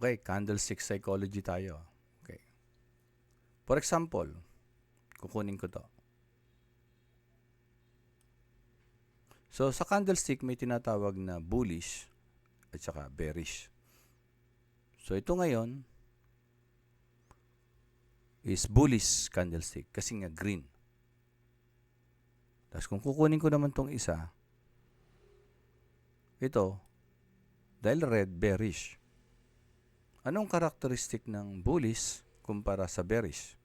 Okay, candlestick psychology tayo. Okay. For example, kukunin ko to. So, sa candlestick, may tinatawag na bullish at saka bearish. So, ito ngayon is bullish candlestick kasi nga green. Tapos kung kukunin ko naman tong isa, ito, dahil red, bearish. Anong karakteristik ng bullish kumpara sa bearish?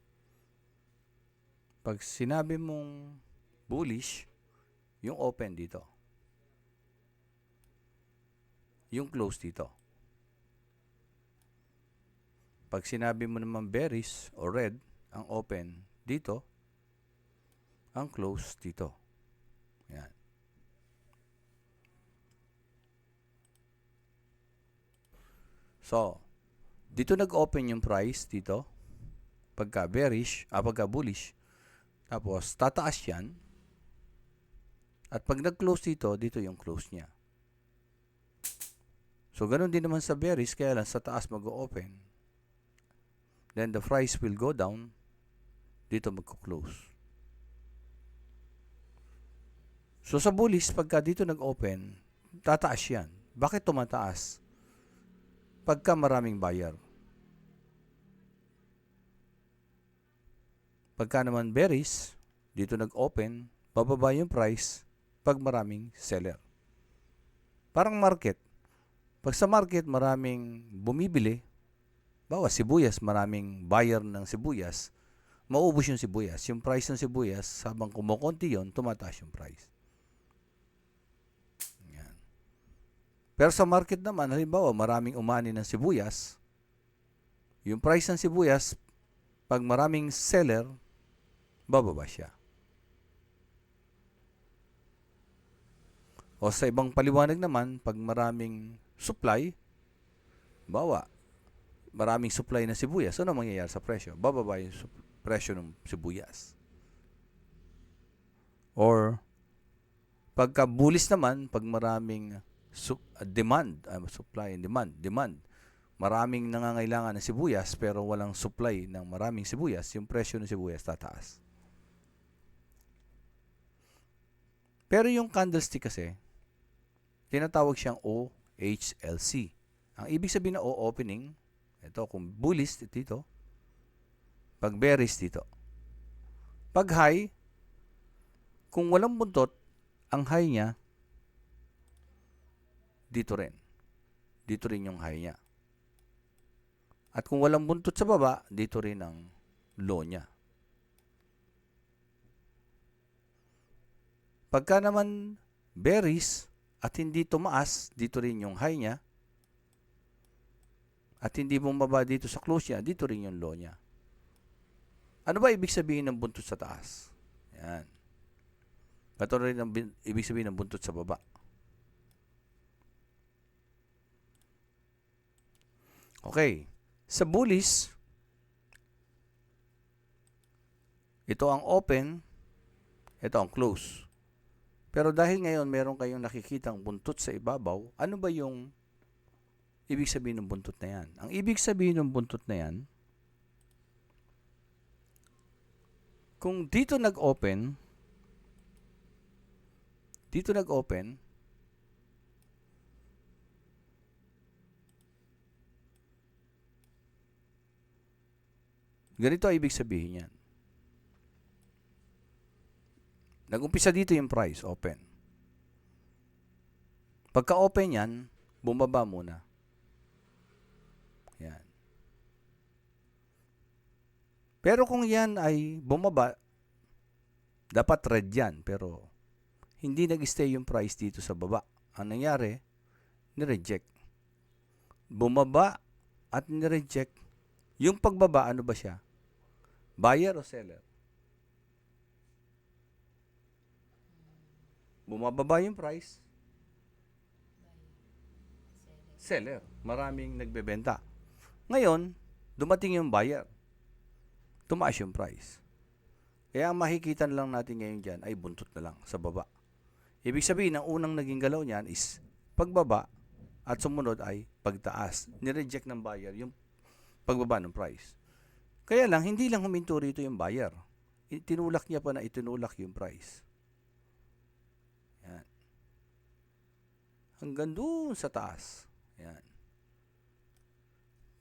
Pag sinabi mong bullish, yung open dito. Yung close dito. Pag sinabi mo naman bearish o red, ang open dito, ang close dito. Yan. So, dito nag-open yung price dito. Pagka bearish, pagka bullish. Tapos, tataas yan. At pag nag-close dito, dito yung close niya. So, ganun din naman sa bearish, kaya lang sa taas mag-open. Then, the price will go down. Dito mag-close. So, sa bullish, pagka dito nag-open, tataas yan. Bakit tumataas? Pagka maraming buyer. Pagka naman bearish, dito nag-open, bababa yung price pag maraming seller. Parang market. Pag sa market maraming bumibili, bawa sibuyas, maraming buyer ng sibuyas, maubos yung sibuyas. Yung price ng sibuyas, habang kumukonti yun, tumataas yung price. Yan. Pero sa market naman, halimbawa, maraming umani ng sibuyas, yung price ng sibuyas, pag maraming seller, bababa siya. O sa ibang paliwanag naman, pag maraming supply, bawa, maraming supply na sibuyas, ano mangyayari sa presyo? Bababa yung presyo ng sibuyas. Or, pagka bullish naman, pag maraming supply and demand, maraming nangangailangan ng sibuyas pero walang supply ng maraming sibuyas, yung presyo ng sibuyas tataas. Pero yung candlestick kasi, tinatawag siyang OHLC. Ang ibig sabihin na O, opening, ito, kung bullish, dito. Pag bearish, dito. Pag high, kung walang buntot, ang high niya, dito rin. Dito rin yung high niya. At kung walang buntot sa baba, dito rin ang low niya. Pagka naman bearish at hindi tumaas, dito rin yung high niya. At hindi bumaba dito sa close niya, dito rin yung low niya. Ano ba ibig sabihin ng buntot sa taas? Yan. Ito rin ang ibig sabihin ng buntot sa baba. Okay. Sa bullish, ito ang open, ito ang close. Pero dahil ngayon meron kayong nakikitang buntot sa ibabaw, ano ba yung ibig sabihin ng buntot na yan? Ang ibig sabihin ng buntot na yan, kung dito nag-open, ganito ang ibig sabihin yan. Nag-umpisa dito yung price, open. Pagka-open yan, bumaba muna. Yan. Pero kung yan ay bumaba, dapat red yan. Pero hindi nag-stay yung price dito sa baba. Ang nangyari, nireject. Bumaba at nireject. Yung pagbaba, ano ba siya? Buyer o seller? Bumababa yung price. Seller. Maraming nagbebenta. Ngayon, dumating yung buyer. Tumaas yung price. Kaya ang makikita lang natin ngayon dyan ay buntot na lang sa baba. Ibig sabihin, ang unang naging galaw niyan is pagbaba at sumunod ay pagtaas. Nireject ng buyer yung pagbaba ng price. Kaya lang, hindi lang huminto rito yung buyer. Tinulak niya pa na itinulak yung price. Yan. Hanggang doon sa taas. Yan.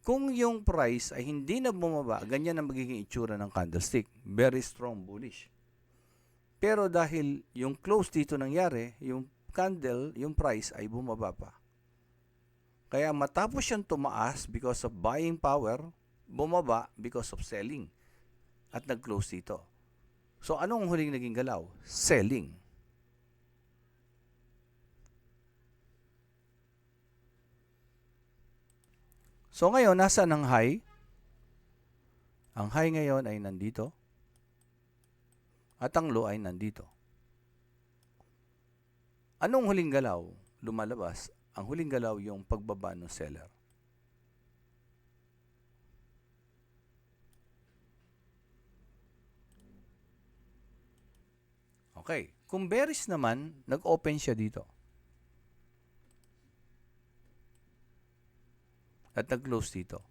Kung yung price ay hindi na bumaba, ganyan ang magiging itsura ng candlestick. Very strong bullish. Pero dahil yung close dito nangyari, yung candle, yung price ay bumaba pa. Kaya matapos siyang tumaas because of buying power, bumaba because of selling. At nag-close dito. So anong huling naging galaw? Selling. So ngayon, nasaan ang high? Ang high ngayon ay nandito. At ang low ay nandito. Anong huling galaw? Lumalabas. Ang huling galaw yung pagbaba ng seller. Okay. Kung bearish naman, nag-open siya dito. At nag-close dito.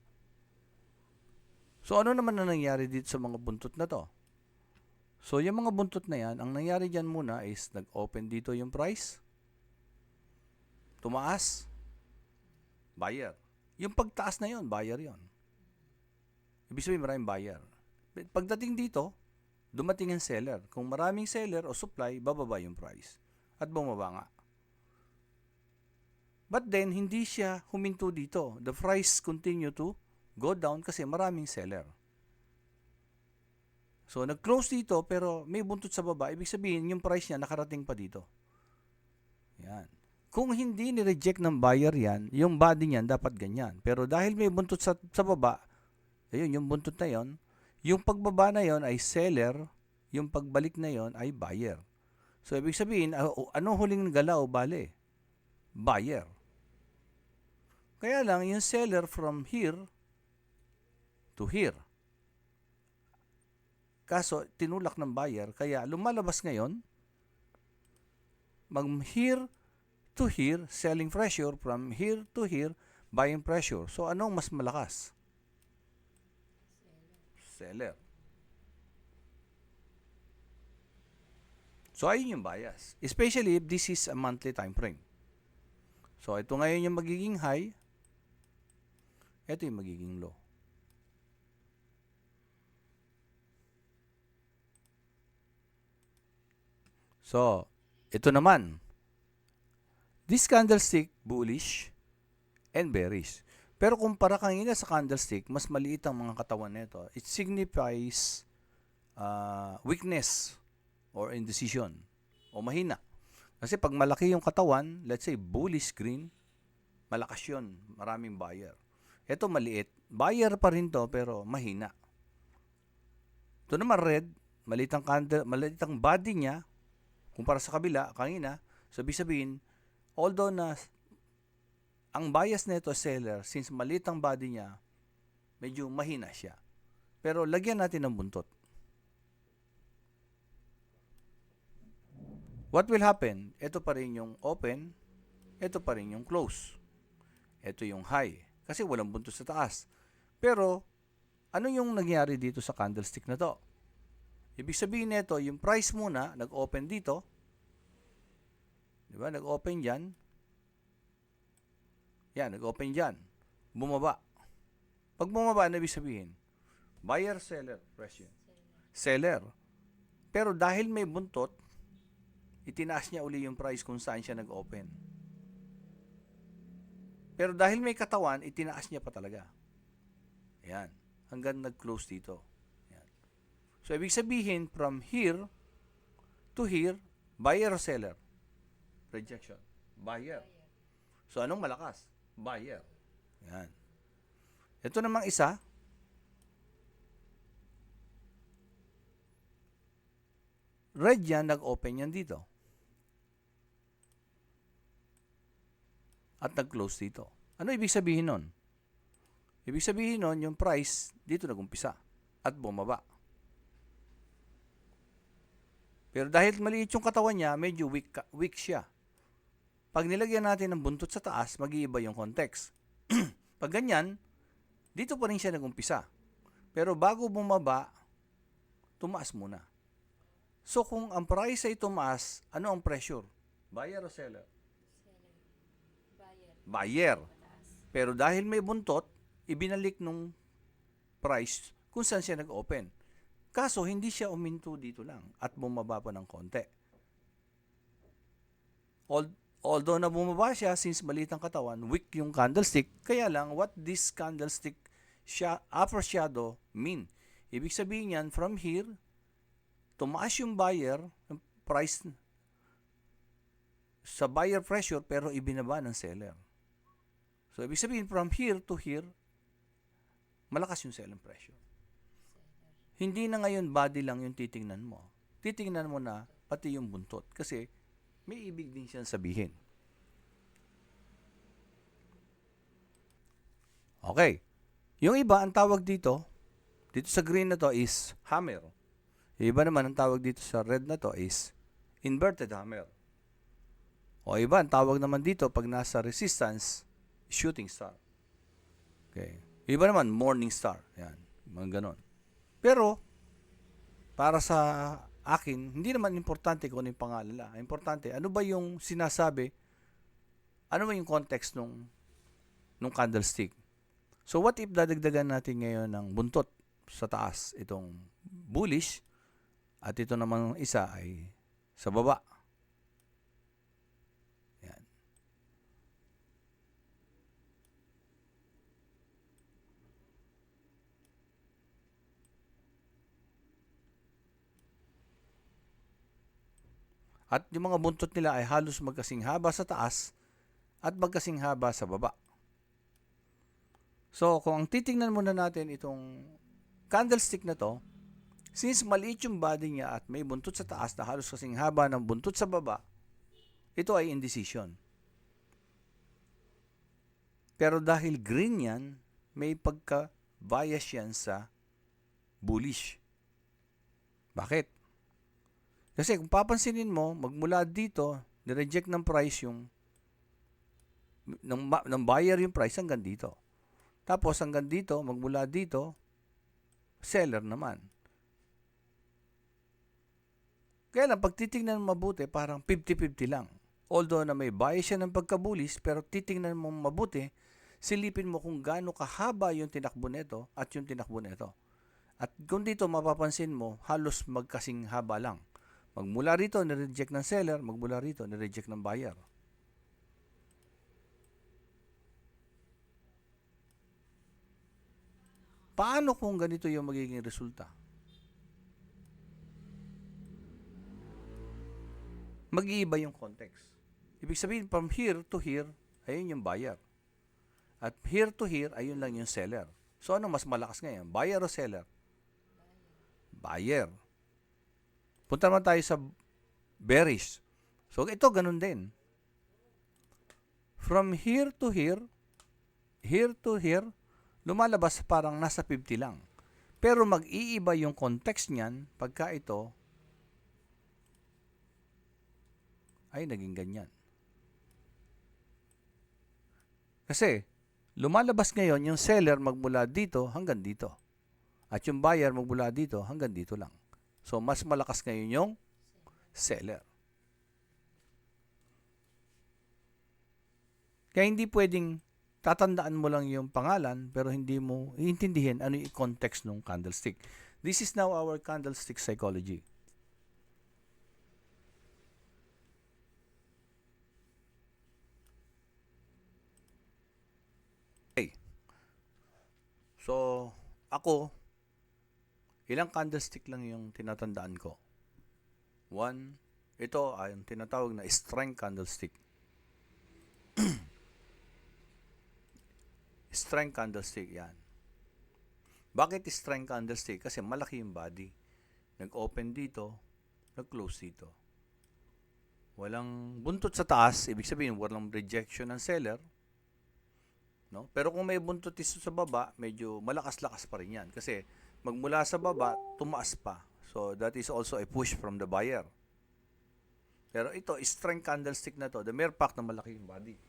So ano naman na nangyari dito sa mga buntot na to? So yung mga buntot na yan, ang nangyari dyan muna is nag-open dito yung price. Tumaas. Buyer. Yung pagtaas na yon, buyer yon. Ibig sabihin maraming buyer. Pagdating dito, dumating ang seller. Kung maraming seller o supply, bababa yung price. At bumaba nga. But then, hindi siya huminto dito. The price continue to go down kasi maraming seller. So, nag-close dito pero may buntot sa baba. Ibig sabihin, yung price niya nakarating pa dito. Yan. Kung hindi ni-reject ng buyer yan, yung body niyan dapat ganyan. Pero dahil may buntot sa baba, ayun, yung buntot na yon, yung pagbaba na yon ay seller, yung pagbalik na yon ay buyer. So, ibig sabihin, ano huling galaw, bale? Buyer. Kaya lang, yung seller from here to here. Kaso, tinulak ng buyer, kaya lumalabas ngayon, here to here, selling pressure, from here to here, buying pressure. So, anong mas malakas? Seller. So, ayun yung bias. Especially if this is a monthly time frame. So, ito ngayon yung magiging high. Ito yung magiging low. So, ito naman. This candlestick, bullish and bearish. Pero kumpara kanina sa candlestick, mas maliit ang mga katawan nito. It signifies weakness or indecision o mahina. Kasi pag malaki yung katawan, let's say bullish green, malakas yun, maraming buyer. Ito maliit, buyer pa rin to pero mahina. Ito naman red, maliit ang body niya, kumpara sa kabila, kanina, sabihin, although na ang bias nito seller, since maliit ang body niya, medyo mahina siya. Pero lagyan natin ng buntot. What will happen? Ito pa rin yung open, ito pa rin yung close. Ito yung high, kasi walang buntot sa taas. Pero, ano yung nangyari dito sa candlestick na to? Ibig sabihin nito, yung price muna, nag-open dito. Diba? Nag-open dyan. Yan, nag-open dyan. Bumaba. Pag bumaba, ano ibig sabihin? Buyer, seller, presyo. Seller. Pero dahil may buntot, itinaas niya uli yung price kung saan siya nag-open. Pero dahil may katawan, itinaas niya pa talaga. Ayan. Hanggang nag-close dito. Ayan. So, ibig sabihin, from here to here, buyer or seller? Rejection. Buyer. So, anong malakas? Buyer. Ayan. Ito namang isa. Red yan, nag-open yan dito. At nag-close dito. Ano ibig sabihin nun? Ibig sabihin nun, yung price dito nag-umpisa at bumaba. Pero dahil maliit yung katawan niya, medyo weak siya. Pag nilagyan natin ng buntot sa taas, mag-iiba yung context. Pag ganyan, dito pa rin siya nag-umpisa. Pero bago bumaba, tumaas muna. So kung ang price ay tumaas, ano ang pressure? Buyer o seller? Buyer. Pero dahil may buntot, ibinalik nung price kung saan siya nag-open. Kaso hindi siya uminto dito lang at bumaba pa ng konti. Although na bumaba siya, since maliit ang katawan, weak yung candlestick, kaya lang what this candlestick upper shadow mean? Ibig sabihin yan, from here, tumaas yung buyer, yung price sa buyer pressure, pero ibinaba ng seller. So, ibig sabihin, from here to here, malakas yung selling pressure. Hindi na ngayon body lang yung titingnan mo. Titingnan mo na pati yung buntot. Kasi may ibig din siyang sabihin. Okay. Yung iba, ang tawag dito sa green na to is hammer. Yung iba naman, ang tawag dito sa red na to is inverted hammer. O iba, ang tawag naman dito pag nasa resistance, shooting star. Okay. Iba naman, morning star. Yan. Mga ganon. Pero, para sa akin, hindi naman importante kung ano yung pangalan. Importante, ano ba yung sinasabi, ano ba yung context nung candlestick. So, what if dadagdagan natin ngayon ng buntot sa taas, itong bullish, at ito naman isa ay sa baba. Yan. At yung mga buntot nila ay halos magkasing haba sa taas at magkasing haba sa baba. So, kung ang titingnan muna natin itong candlestick na to, since maliit yung body niya at may buntot sa taas na halos kasing haba ng buntot sa baba, ito ay indecision. Pero dahil green yan, may pagka-bias yan sa bullish. Bakit? Kasi kung papansinin mo, magmula dito, nireject ng price yung ng buyer yung price hanggang dito. Tapos hanggang dito, magmula dito, seller naman. Kaya lang, pag titingnan mo mabuti, parang 50-50 lang. Although na may bias siya ng pagkabulis, pero titingnan mo mabuti, silipin mo kung gaano kahaba yung tinakbo nito at yung tinakbo nito. At kung dito mapapansin mo, halos magkasing haba lang. Magmula rito, nireject ng seller. Magmula rito, nireject ng buyer. Paano kung ganito yung magiging resulta? Mag-iiba yung context. Ibig sabihin, from here to here, ayun yung buyer. At here to here, ayun lang yung seller. So, ano mas malakas ngayon? Buyer o seller? Buyer. Punta naman tayo sa bearish. So, ito ganun din. From here to here to here, lumalabas parang nasa 50 lang. Pero mag-iiba yung context niyan pagka ito ay naging ganyan. Kasi, lumalabas ngayon yung seller magmula dito hanggang dito. At yung buyer magmula dito hanggang dito lang. So, mas malakas ngayon yung seller. Kaya hindi pwedeng tatandaan mo lang yung pangalan pero hindi mo iintindihin ano yung context ng candlestick. This is now our candlestick psychology. Okay. So, ako, ilang candlestick lang yung tinatandaan ko. One, ito ay yung tinatawag na strength candlestick. Strength candlestick, yan. Bakit strength candlestick? Kasi malaki yung body. Nag-open dito, nag-close dito. Walang buntot sa taas, ibig sabihin walang rejection ng seller. No? Pero kung may buntot sa baba, medyo malakas-lakas pa rin yan. Kasi magmula sa baba, tumaas pa. So that is also a push from the buyer. Pero ito, strength candlestick na to, the mere fact na malaki yung body.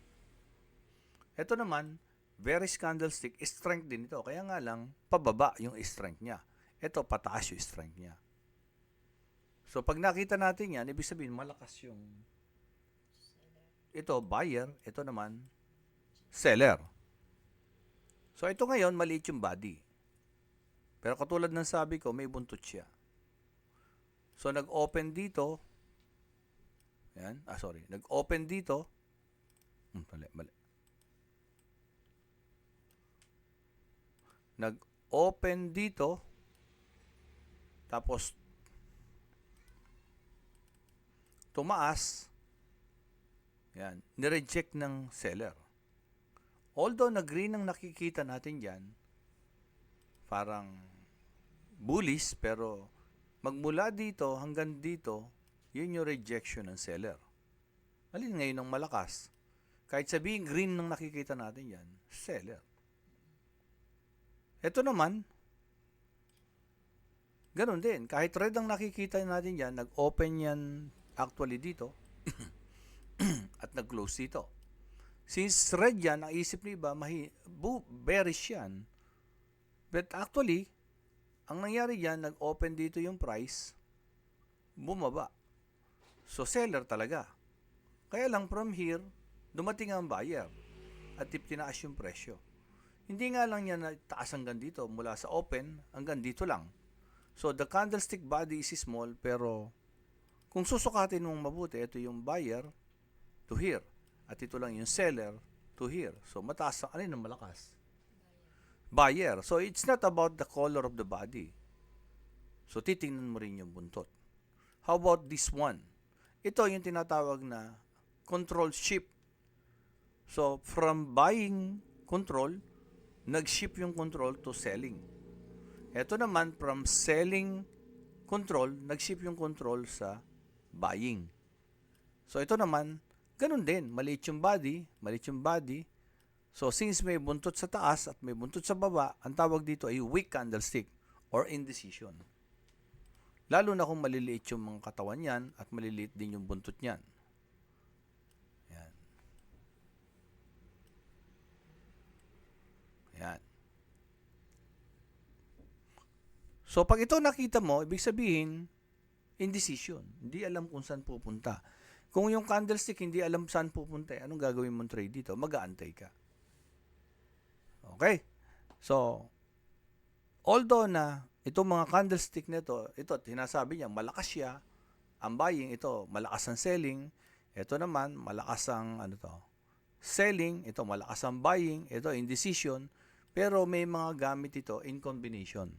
Ito naman, bearish candlestick, strength din ito. Kaya nga lang, pababa yung strength niya. Ito, pataas yung strength niya. So, pag nakita natin yan, ibig sabihin, malakas yung ito, buyer. Ito naman, seller. So, ito ngayon, maliit yung body. Pero katulad ng sabi ko, may buntot siya. So, nag-open dito. Yan. Nag-open dito. Mali. Nag-open dito. Tapos, tumaas. Yan. Nireject ng seller. Although, nag-green ang nakikita natin dyan, parang bullish, pero magmula dito hanggang dito, yun yung rejection ng seller. Alin ngayon ang malakas? Kahit sabihin green nang nakikita natin yan, seller. Ito naman, ganun din. Kahit red ang nakikita natin yan, nag-open yan actually dito at nag-close dito. Since red yan, ang isip ni iba, bearish yan. But actually, ang nangyari yan, nag-open dito yung price, bumaba. So, seller talaga. Kaya lang from here, dumating ang buyer at tinaas yung presyo. Hindi nga lang yan na taas hanggang dito, mula sa open hanggang dito lang. So, the candlestick body is small, pero kung susukatin mong mabuti, ito yung buyer to here. At ito lang yung seller to here. So, mataas ang alin ang malakas? Buyer. So, it's not about the color of the body. So, titingnan mo rin yung buntot. How about this one? Ito yung tinatawag na control shift. So, from buying control, nag-shift yung control to selling. Ito naman, from selling control, nag-shift yung control sa buying. So, ito naman, ganun din. Maliit yung body. So, since may buntot sa taas at may buntot sa baba, ang tawag dito ay weak candlestick or indecision. Lalo na kung maliliit yung mga katawan yan at maliliit din yung buntot niyan. Yan. Yan. So, pag ito nakita mo, ibig sabihin, indecision. Hindi alam kung saan pupunta. Kung yung candlestick hindi alam saan pupunta, anong gagawin mong trade dito? Mag-aantay ka. Okay? So, although na itong mga candlestick nito, ito, tinasabi niya, malakas siya. Ang buying, ito, malakas ang selling. Ito naman, malakas ang, selling. Ito, malakas ang buying. Ito, indecision. Pero may mga gamit ito in combination.